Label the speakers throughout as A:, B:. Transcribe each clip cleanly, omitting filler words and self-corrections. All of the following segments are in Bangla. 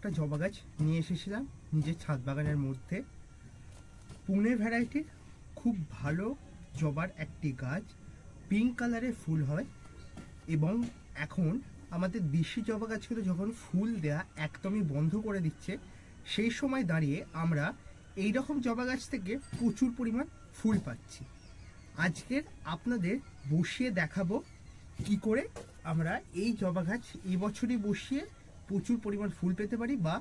A: একটা জবা গাছ নিয়ে এসেছিলাম নিজের ছাদ বাগানের মধ্যে। পুনে ভ্যারাইটির খুব ভালো জবার একটি গাছ, পিঙ্ক কালারের ফুল হয় এবং এখন আমাদের দেশি জবা গাছগুলো যখন ফুল দেয়া একদমই বন্ধ করে দিচ্ছে, সেই সময় দাঁড়িয়ে আমরা এই রকম জবা গাছ থেকে প্রচুর পরিমাণ ফুল পাচ্ছি। আজকের আপনাদের বসিয়ে দেখাবো কি করে আমরা এই জবা গাছ এবছরই বসিয়ে প্রচুর পরিমাণ ফুল পেতে পারি, বা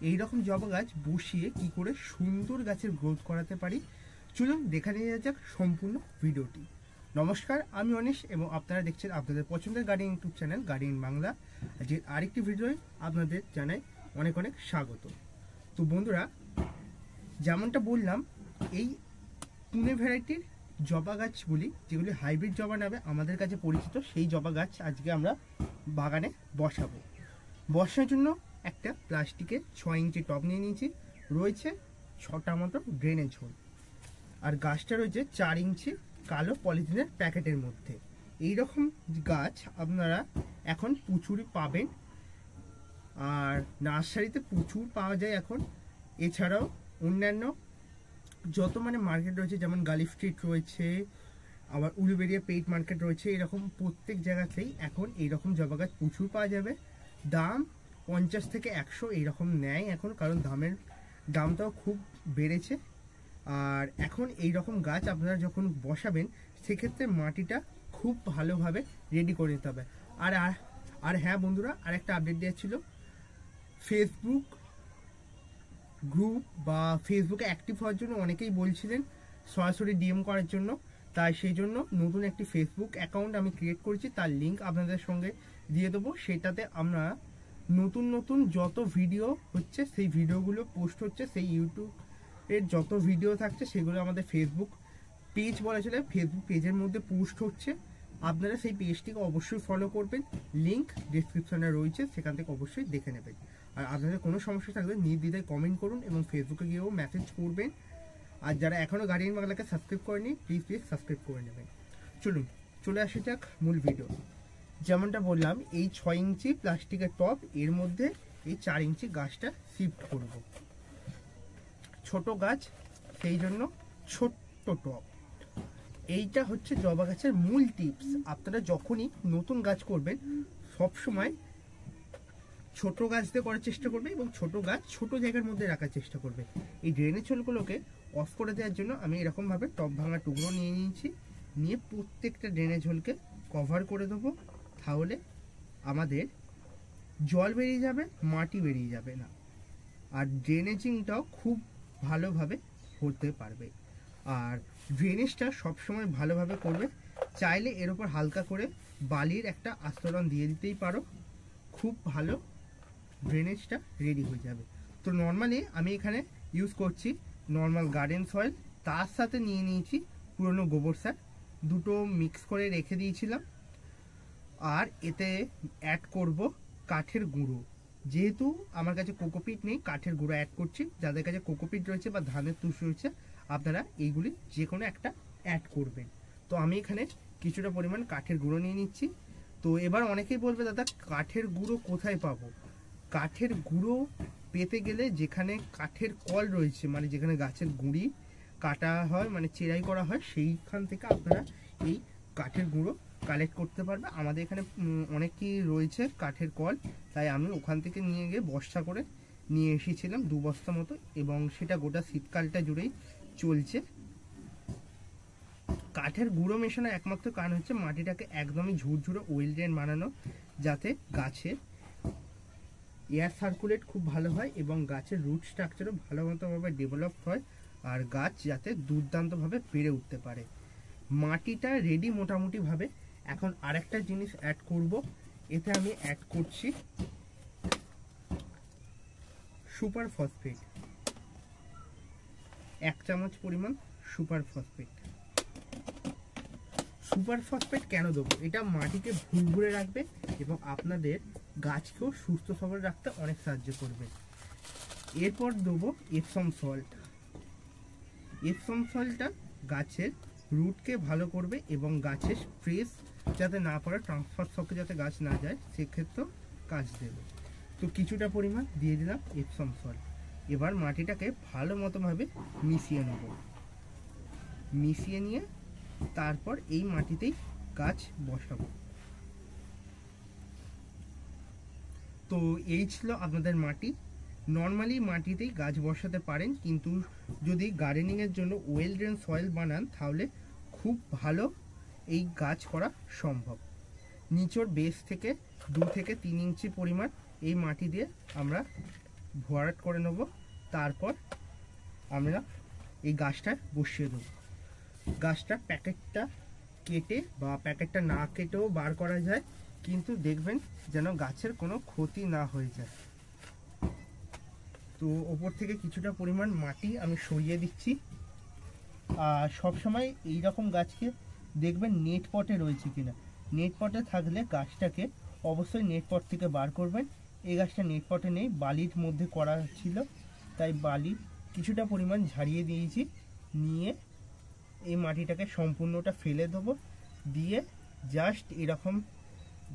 A: এই রকম জবা গাছ বসিয়ে কি করে সুন্দর গাছের গ্রোথ করাতে পারি। চলুন দেখে নিয়ে যাক সম্পূর্ণ ভিডিওটি। নমস্কার, আমি অনিশ এবং আপনারা দেখছেন আপনাদের পছন্দের garden YouTube channel garden Bangla. যে আরেকটি ভিডিওয় আপনাদের জানাই অনেক অনেক স্বাগত। তো বন্ধুরা, যেমনটা বললাম, এই পুনে ভ্যারাইটির জবা গাছগুলি, যেগুলি হাইব্রিড জবা নামে আমাদের কাছে পরিচিত, সেই জবা গাছ আজকে আমরা বাগানে বসাবো। বসার জন্য একটা প্লাস্টিকের 6 ইঞ্চি টব নিয়ে নিয়েছি, রয়েছে 6টা মতো ড্রেনেজ হোল, আর গাছটা রয়েছে 4 ইঞ্চি কালো পলিথিনের প্যাকেটের মধ্যে। এই রকম গাছ আপনারা এখন প্রচুর পাবেন, আর নার্সারিতে প্রচুর পাওয়া যায় এখন। এছাড়াও অন্যান্য যত মার্কেট রয়েছে, যেমন গালি স্ট্রিট রয়েছে, আবার উলুবেড়িয়া পেইট মার্কেট রয়েছে, এরকম প্রত্যেক জায়গাতেই এখন এইরকম জবা গাছ প্রচুর পাওয়া যাবে। দাম 50 থেকে 100 এইরকম নেয় এখন, কারণ দামটাও খুব বেড়েছে। আর এখন এই রকম গাছ আপনারা যখন বসাবেন, সেক্ষেত্রে মাটিটা খুব ভালোভাবে রেডি করে নিতে হবে। আর হ্যাঁ বন্ধুরা, আর একটা আপডেট দেওয়া ছিল, ফেসবুক গ্রুপ বা ফেসবুকে অ্যাক্টিভ হওয়ার জন্য অনেকেই বলছিলেন সরাসরি ডিএম করার জন্য। তাই সেই জন্য নতুন একটি ফেসবুক অ্যাকাউন্ট আমি ক্রিয়েট করেছি, তার লিঙ্ক আপনাদের সঙ্গে দিয়ে দেবো। সেটাতে আমরা নতুন যত ভিডিও হচ্ছে, সেই ভিডিওগুলো পোস্ট হচ্ছে, সেই ইউটিউবের যত ভিডিও থাকছে সেগুলো আমাদের ফেসবুক পেজ বলা চলে, ফেসবুক পেজের মধ্যে পোস্ট হচ্ছে। আপনারা সেই পেজটিকে অবশ্যই ফলো করবেন, লিঙ্ক ডিসক্রিপশনে রয়েছে, সেখান থেকে অবশ্যই দেখে নেবেন। আর আপনাদের কোনো সমস্যা থাকলে নির্দ্বিধায় কমেন্ট করুন এবং ফেসবুকে গিয়েও মেসেজ করবেন। আর যারা এখনও গার্ডেন বাংলাকে সাবস্ক্রাইব করেনি, প্লিজ সাবস্ক্রাইব করে নেবেন। চলুন চলে আসা যাক মূল ভিডিও। যেমনটা বললাম, এই 6 ইঞ্চি প্লাস্টিকের টব, এর মধ্যে এই 4 ইঞ্চি গাছটা শিফট করব। ছোট গাছ, সেই জন্য ছোট্ট টব। এইটা হচ্ছে জবা গাছের মূল টিপস। আপনারা যখনই নতুন গাছ করবেন, সবসময় ছোট গাছ দিয়ে করার চেষ্টা করবে এবং ছোট গাছ ছোট জায়গার মধ্যে রাখার চেষ্টা করবে। এই ড্রেনেজ হোলগুলোকে অফ করে দেওয়ার জন্য আমি এরকমভাবে টব ভাঙা টুকরো নিয়ে নিয়েছি, নিয়ে প্রত্যেকটা ড্রেনেজ হোলকে কভার করে দেবো। তাহলে আমাদের জল বেরিয়ে যাবে, মাটি বেরিয়ে যাবে না, আর ড্রেনেজিংটাও খুব ভালোভাবে হতে পারবে। আর ড্রেনেজটা সবসময় ভালোভাবে করবে। চাইলে এর উপর হালকা করে বালির একটা আস্তরণ দিয়ে দিতেই পারো, খুব ভালো ড্রেনেজটা রেডি হয়ে যাবে। তো নর্মালি আমি এখানে ইউজ করছি নর্মাল গার্ডেন সয়েল, তার সাথে নিয়ে নিয়েছি পুরনো গোবর সার, দুটো মিক্স করে রেখে দিয়েছিলাম। আর এতে অ্যাড করব কাঠের গুঁড়ো। যেহেতু আমার কাছে কোকোপিট নেই, কাঠের গুঁড়ো অ্যাড করছি। যাদের কাছে কোকোপিট রয়েছে বা ধানের তুষ রয়েছে, আপনারা এইগুলি যে কোনো একটা অ্যাড করবেন। তো আমি এখানে কিছুটা পরিমাণ কাঠের গুঁড়ো নিয়ে নিচ্ছি। তো এবার অনেকেই বলবে, দাদা কাঠের গুঁড়ো কোথায় পাবো? কাঠের গুঁড়ো পেতে গেলে যেখানে কাঠের কল রয়েছে, মানে যেখানে গাছের গুঁড়ি কাটা হয়, মানে চেরাই করা হয়, সেইখান থেকে আপনারা এই কাঠের গুঁড়ো কালেক্ট করতে পারবে। আমাদের এখানে অনেকই রয়েছে কাঠের কল, তাই আমি ওখান থেকে নিয়ে গিয়ে বস্তা করে নিয়ে এসেছিলাম 2 বস্তা মতো, এবং সেটা গোটা শীতকালটা জুড়েই চলছে। কাঠের গুঁড়ো মেশানোর একমাত্র কারণ হচ্ছে মাটিটাকে একদমই ঝুরঝুরে ওয়েল ড্রেন বানানো, যাতে গাছের এয়ার সার্কুলেট খুব ভালো হয় এবং গাছের রুট স্ট্রাকচারও ভালো মতোভাবে ডেভেলপ হয়, আর গাছ যাতে দুর্দান্তভাবে বেড়ে উঠতে পারে। মাটিটা রেডি মোটামুটিভাবে। এখন আরেকটা জিনিস অ্যাড করব, এতে আমি অ্যাড করছি সুপার ফসফেট, 1 চামচ পরিমাণ সুপার ফসফেট। সুপার ফসফেট কেন দেবো? এটা মাটিকে ভুরভুরে রাখবে এবং আপনাদের গাছকেও সুস্থ সবল রাখতে অনেক সাহায্য করবে। এরপর দেবো এপসম সল্ট। এপসম সল্টটা গাছের রুটকে ভালো করবে এবং গাছের স্ট্রেস যাতে না পড়ে, ট্রান্সফার শকে যাতে গাছ না যায়, সেক্ষেত্রেও কাজ দেবে। তো কিছুটা পরিমাণ দিয়ে দিলাম এপসম সল্ট। এবার মাটিটাকে ভালো মতোভাবে মিশিয়ে নেব। মিশিয়ে নিয়ে তারপর এই মাটিতেই গাছ বসাবো। তো এই ছিল আপনাদের মাটি। নর্মালি মাটিতেই গাছ বসাতে পারেন, কিন্তু যদি গার্ডেনিংয়ের জন্য ওয়েল ড্রেন সয়েল বানান তাহলে খুব ভালো এই গাছ করা সম্ভব। নিচের বেস থেকে 2 থেকে 3 ইঞ্চি পরিমাণ এই মাটি দিয়ে আমরা ভরাট করে নেব। তারপর আমরা এই গাছটা বসিয়ে দেব। গাছটা প্যাকেটটা কেটে বা প্যাকেটটা না কেটেও বার করা যায়, কিন্তু দেখবেন যেন গাছের কোনো ক্ষতি না হয়ে যায়। তো ওপর থেকে কিছুটা পরিমাণ মাটি আমি সরিয়ে দিচ্ছি। আর সবসময় এইরকম গাছকে দেখবেন নেট পটে রয়েছে কিনা। নেট পটে থাকলে গাছটাকে অবশ্যই নেট পট থেকে বার করবেন। এই গাছটা নেট পটে নেই, বালির মধ্যে করা ছিল, তাই বালি কিছুটা পরিমাণ ঝাড়িয়ে দিয়েছি। নিয়ে এই মাটিটাকে সম্পূর্ণটা ফেলে দেবো, দিয়ে জাস্ট এরকম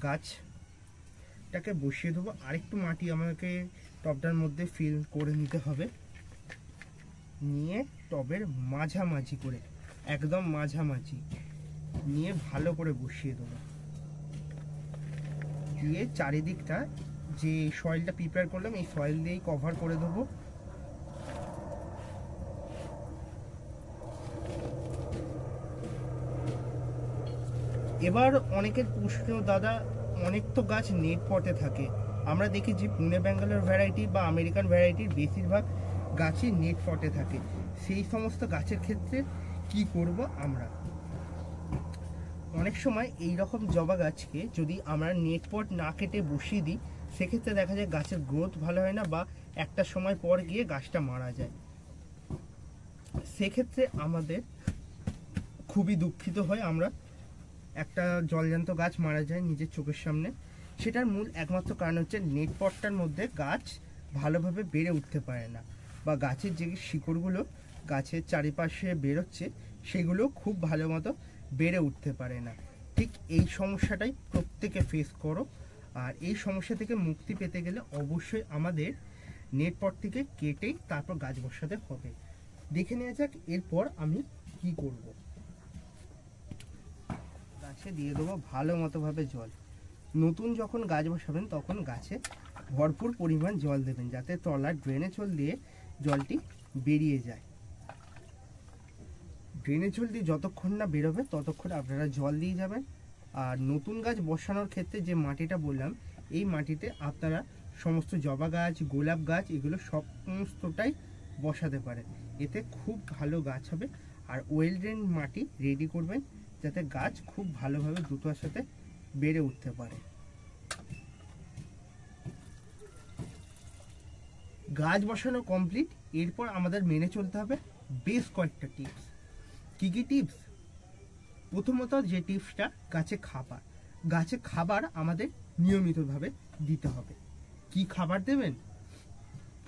A: গাছটাকে বসিয়ে দেবো। আরেকটু মাটি আমাকে টবটার মধ্যে ফিল করে নিতে হবে। নিয়ে টবের মাঝামাঝি করে, একদম মাঝামাঝি নিয়ে ভালো করে বসিয়ে দেবো। দিয়ে চারিদিকটা যে সয়েলটা প্রিপেয়ার করলাম এই সয়েল দিয়েই কভার করে দেবো। এবার অনেকের প্রশ্ন, দাদা অনেক তো গাছ নেট পটে থাকে, আমরা দেখি যে পুনে ব্যাঙ্গালোর ভ্যারাইটি বা আমেরিকান ভ্যারাইটির বেশিরভাগ গাছই নেট পটে থাকে। সেই সমস্ত গাছের ক্ষেত্রে কি করব আমরা? অনেক সময় এই রকম জবা গাছকে যদি আমরা নেট পট না কেটে বসিয়ে দিই, সেক্ষেত্রে দেখা যায় গাছের গ্রোথ ভালো হয় না বা একটা সময় পর গিয়ে গাছটা মারা যায়। সেক্ষেত্রে আমাদের খুবই দুঃখিত হয়, আমরা একটা জলজান্ত গাছ মারা যায় নিজের চোখের সামনে। সেটার মূল একমাত্র কারণ হচ্ছে নেট পটটার মধ্যে গাছ ভালোভাবে বেড়ে উঠতে পারে না, বা গাছের যে শিকড়গুলো গাছের চারিপাশে বেরোচ্ছে সেগুলো খুব ভালো মতো বেড়ে উঠতে পারে না। ঠিক এই সমস্যাটাই প্রত্যেকে ফেস করো। আর এই সমস্যা থেকে মুক্তি পেতে গেলে অবশ্যই আমাদের নেট পট থেকে কেটেই তারপর গাছ বসাতে হবে। দেখে নেওয়া যাক এরপর আমি কি করব। গাছে দিয়ে দেবো ভালো মতোভাবে জল। নতুন যখন গাছ বসাবেন তখন গাছে ভরপুর পরিমাণ জল দেবেন, যাতে তলার ড্রেনে জল দিয়ে জলটি বেরিয়ে যায়। ড্রেনে জল দিয়ে যতক্ষণ না বেরোবে ততক্ষণ আপনারা জল দিয়ে যাবেন। আর নতুন গাছ বসানোর ক্ষেত্রে যে মাটিটা বললাম, এই মাটিতে আপনারা সমস্ত জবা গাছ, গোলাপ গাছ এগুলো সমস্তটাই বসাতে পারেন। এতে খুব ভালো গাছ হবে। আর ওয়েল ড্রেন মাটি রেডি করবেন যাতে গাছ খুব ভালোভাবে দ্রুততার সাথে বেড়ে উঠতে পারে। গাছ বসানো কমপ্লিট। এরপর আমাদের মেনে চলতে হবে বেশ কয়েকটা টিপস। কি কি টিপস? প্রথমত যে টিপসটা, গাছে খাবার আমাদের নিয়মিতভাবে দিতে হবে। কি খাবার দেবেন?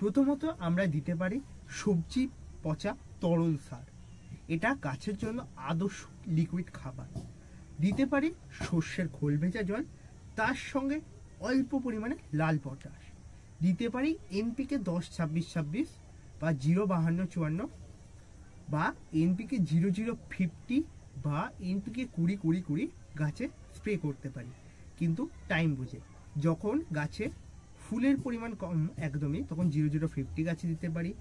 A: প্রথমত আমরা দিতে পারি সবজি পচা তরল সার, এটা গাছের জন্য আদর্শ লিকুইড খাবার। দিতে পারি সর্ষের খোল ভেজা জল, তার সঙ্গে অল্প পরিমাণে লাল পটাশ। দিতে পারি এনপিকে 10-26-26 বা 0-52-54 বা এনপিকে 00-50 বা এনপিকে 20-20-20 গাছে স্প্রে করতে পারি, কিন্তু টাইম বুঝে। যখন গাছে ফুলের পরিমাণ কম একদমই, তখন 00-50 গাছে দিতে পারি।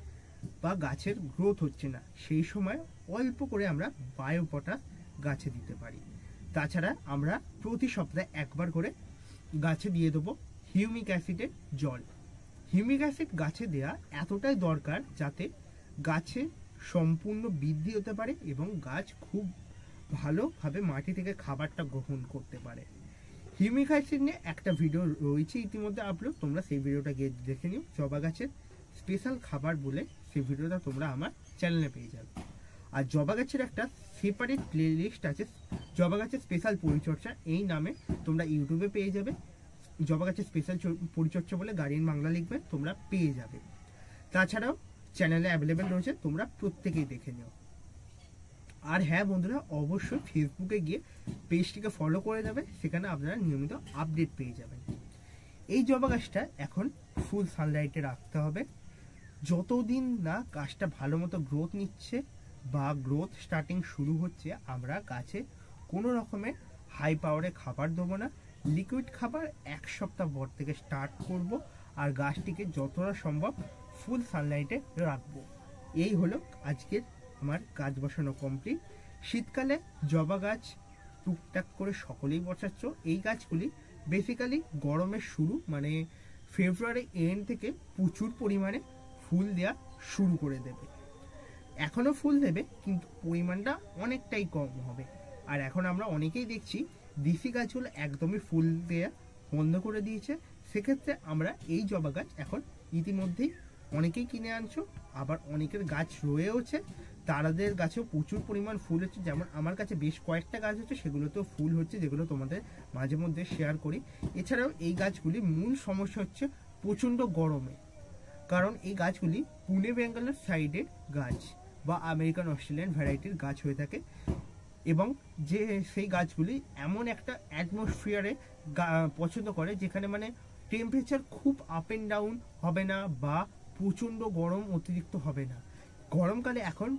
A: বা গাছের গ্রোথ হচ্ছে না, সেই সময় অল্প করে আমরা বায়ো পটাশ গাছে দিতে পারি। তাছাড়া আমরা প্রতি সপ্তাহে একবার করে গাছে দিয়ে দেবো হিউমিক অ্যাসিডের জল। হিউমিক অ্যাসিড গাছে দেওয়া এতটাই দরকার যাতে গাছে সম্পূর্ণ বৃদ্ধি হতে পারে এবং গাছ খুব ভালোভাবে মাটি থেকে খাবারটা গ্রহণ করতে পারে। হিউমিক অ্যাসিড নিয়ে একটা ভিডিও রয়েছে ইতিমধ্যে আপলোড, তোমরা সেই ভিডিওটা গিয়ে দেখে নিও। জবা গাছের স্পেশাল খাবার বলে সেই ভিডিওটা তোমরা আমার চ্যানেলে পেয়ে যাবে। আর জবা গাছের একটা সেপারেট প্লে লিস্ট আছে, জবা গাছের স্পেশাল পরিচর্যা, এই নামে তোমরা ইউটিউবে পেয়ে যাবে। জবা গাছের স্পেশাল পরিচর্যা বলে গার্ডিয়ান বাংলা লিখবে, তোমরা পেয়ে যাবে। তাছাড়াও চ্যানেলে অ্যাভেলেবেল রয়েছে, তোমরা প্রত্যেকেই দেখে নিও। আর হ্যাঁ বন্ধুরা, অবশ্যই ফেসবুকে গিয়ে পেজটিকে ফলো করে যাবে, সেখানে আপনারা নিয়মিত আপডেট পেয়ে যাবেন। এই জবা গাছটা এখন ফুল সানলাইটে রাখতে হবে। যতদিন না গাছটা ভালো মতো গ্রোথ নিচ্ছে বা গ্রোথ স্টার্টিং শুরু হচ্ছে, আমরা গাছে কোনো রকমের হাই পাওয়ারে খাবার দেবো না। লিকুইড খাবার 1 সপ্তাহ পর থেকে স্টার্ট করব, আর গাছটিকে যতটা সম্ভব ফুল সানলাইটে রাখবো। এই হলো আজকের আমার গাছ বসানো কমপ্লিট। শীতকালে জবা গাছ টুকটাক করে সকলেই বসাচ্ছ। এই গাছগুলি বেসিক্যালি গরমের শুরু মানে ফেব্রুয়ারি এন্ড থেকে প্রচুর পরিমাণে ফুল দেওয়া শুরু করে দেবে। এখনও ফুল দেবে কিন্তু পরিমাণটা অনেকটাই কম হবে। আর এখন আমরা অনেকেই দেখছি দেশি গাছগুলো একদমই ফুল দেওয়া বন্ধ করে দিয়েছে। সেক্ষেত্রে আমরা এই জবা গাছ এখন ইতিমধ্যেই অনেকেই কিনে আনছো, আবার অনেকের গাছ রয়েওছে, তাদের গাছেও প্রচুর পরিমাণ ফুল হচ্ছে। যেমন আমার কাছে বেশ কয়েকটা গাছ হচ্ছে, সেগুলোতেও ফুল হচ্ছে, যেগুলো তোমাদের মাঝে মধ্যে শেয়ার করি। এছাড়াও এই গাছগুলি মূল সমস্যা হচ্ছে প্রচণ্ড গরমে, কারণ এই গাছগুলি পুনে বেঙ্গলের সাইডের গাছ বা আমেরিকান অস্ট্রেলিয়ান ভ্যারাইটির গাছ হয়ে থাকে, এবং যে সেই গাছগুলি এমন একটা অ্যাটমসফিয়ারে পছন্দ করে যেখানে মানে টেম্পারেচার খুব আপ অ্যান্ড ডাউন হবে না বা প্রচণ্ড গরম অতিরিক্ত হবে না। গরমকালে এখন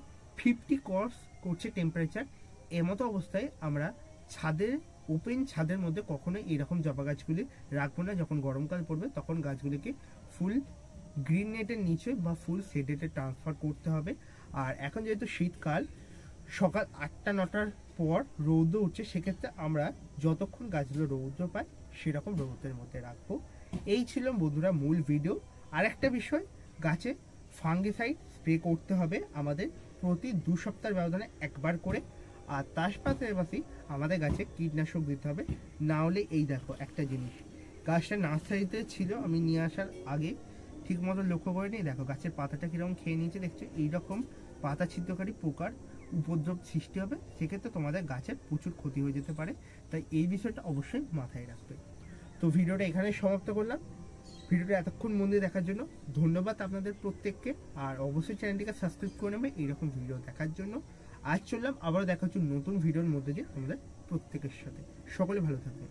A: 50 ক্রস করছে টেম্পারেচার। এমতো অবস্থায় আমরা ছাদের ওপেন ছাদের মধ্যে কখনোই এরকম জবা গাছগুলি রাখবো না। যখন গরমকাল পড়বে তখন গাছগুলিকে ফুল গ্রিন নেটের নিচে বা ফুল শেডেতে ট্রান্সফার করতে হবে। আর এখন যেহেতু শীতকাল, সকাল 8টা-9টার পর রৌদ্র উঠছে, সেক্ষেত্রে আমরা যতক্ষণ গাছগুলো রৌদ্র পায় সেরকম রৌদ্রের মধ্যে রাখবো। এই ছিল বন্ধুরা মূল ভিডিও। আর একটা বিষয়, গাছে ফাঙ্গিসাইড স্প্রে করতে হবে আমাদের প্রতি 2 সপ্তাহের ব্যবধানে একবার করে। আর তার পাশাপাশি আমাদের গাছে কীটনাশক দিতে হবে, না হলে এই দেখো একটা জিনিস, গাছটা নার্সারিতে ছিল, আমি নিয়ে আসার আগে ঠিক মতো লক্ষ্য করে নিই, দেখো গাছের পাতাটা কীরকম খেয়ে নিয়েছে, দেখছো এইরকম পাতা ছিদ্রকারী পোকার উপদ্রব সৃষ্টি হবে। সেক্ষেত্রে তোমাদের গাছের প্রচুর ক্ষতি হয়ে যেতে পারে, তাই এই বিষয়টা অবশ্যই মাথায় রাখবে। তো ভিডিওটা এখানে সমাপ্ত করলাম। ভিডিওটা এতক্ষণ মন দিয়ে দেখার জন্য ধন্যবাদ আপনাদের প্রত্যেককে। আর অবশ্যই চ্যানেলটিকে সাবস্ক্রাইব করে নেবে এইরকম ভিডিও দেখার জন্য। আজ চললাম, আবারও দেখা হচ্ছে নতুন ভিডিওর মধ্যে দিয়ে তোমাদের প্রত্যেকের সাথে। সকলে ভালো থাকবে।